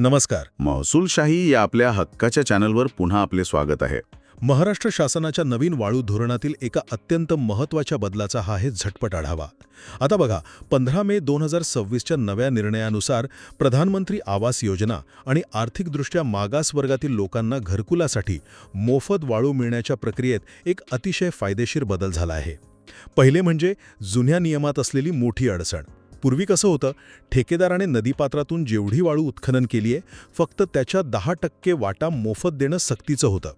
नमस्कार. महसूलशाही या आपल्या हक्काच्या चॅनलवर पुन्हा आपले स्वागत आहे. महाराष्ट्र शासनाच्या नवीन वाळू धोरणातील एका अत्यंत महत्त्वाच्या बदलाचा हा आहे झटपट आढावा. आता बघा, 15 मे 2026च्या नव्या निर्णयानुसार प्रधानमंत्री आवास योजना आणि आर्थिकदृष्ट्या मागास वर्गातील लोकांना घरकुलासाठी मोफत वाळू मिळण्याच्या प्रक्रियेत एक अतिशय फायदेशीर बदल झाला आहे. पहिले म्हणजे जुन्या नियमात असलेली मोठी अडचण. पूर्वी कसं होतं, ठेकेदाराने नदीपात्रातून जेवढी वाळू उत्खनन केली आहे, फक्त त्याच्या 10% वाटा मोफत देणं सक्तीचं होतं.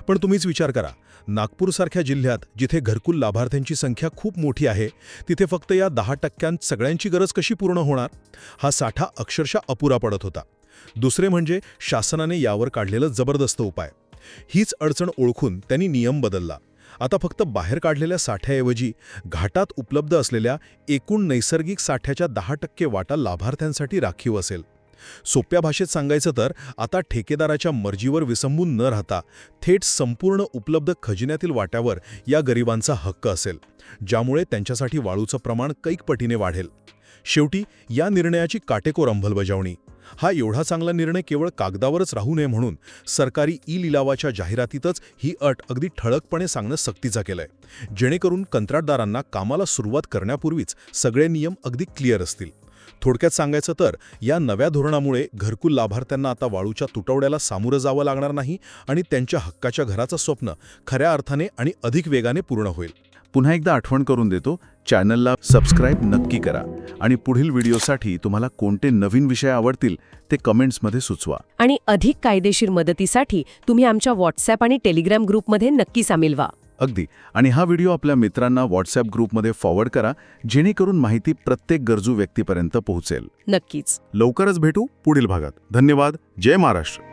पण तुम्हीच विचार करा, नागपूरसारख्या जिल्ह्यात जिथे घरकुल लाभार्थ्यांची संख्या खूप मोठी आहे, तिथे फक्त या 10% सगळ्यांची गरज कशी पूर्ण होणार? हा साठा अक्षरशः अपुरा पडत होता. दुसरे म्हणजे शासनाने यावर काढलेलं जबरदस्त उपाय. हीच अडचण ओळखून त्यांनी नियम बदलला. आता फक्त बाहेर काढलेल्या साठ्याऐवजी घाटात उपलब्ध असलेल्या एकूण नैसर्गिक साठ्याच्या 10% वाटा लाभार्थ्यांसाठी राखीव असेल. सोप्या भाषेत सांगायचं तर आता ठेकेदाराच्या मर्जीवर विसंबून न राहता थेट संपूर्ण उपलब्ध खजिन्यातील वाट्यावर या गरिबांचा हक्क असेल, ज्यामुळे त्यांच्यासाठी वाळूचं प्रमाण कैक पटीने वाढेल. शेवटी या निर्णयाची काटेकोर अंमलबजावणी. हा एवढा चांगला निर्णय केवळ कागदावरच राहू नये म्हणून सरकारी लिलावाच्या जाहिरातीतच ही अट अगदी ठळकपणे सांगणं सक्तीचं केलंय, जेणेकरून कंत्राटदारांना कामाला सुरुवात करण्यापूर्वीच सगळे नियम अगदी क्लिअर असतील. थोडक्यात सांगायचं तर या नव्या धोरणामुळे घरकुल लाभार्थ्यांना आता वाळूच्या तुटवड्याला सामोरं जावं लागणार नाही आणि त्यांच्या हक्काच्या घराचं स्वप्न खऱ्या अर्थाने आणि अधिक वेगाने पूर्ण होईल. पुन्हा एकदा आठवण करून देतो, चॅनलला सबस्क्राईब नक्की करा आणि पुढील व्हिडिओसाठी तुम्हाला कोणते नवीन विषय आवडतील ते कमेंट्समध्ये सुचवा. आणि अधिक कायदेशीर मदतीसाठी तुम्ही आमच्या व्हॉट्सॲप आणि टेलिग्राम ग्रुपमध्ये नक्की सामील व्हा. अगदी. आणि हा व्हिडिओ आपल्या मित्रांना व्हॉट्सॲप ग्रुपमध्ये फॉरवर्ड करा, जेणेकरून माहिती प्रत्येक गरजू व्यक्तीपर्यंत पोहोचेल. नक्कीच. लवकरच भेटू पुढील भागात. धन्यवाद. जय महाराष्ट्र.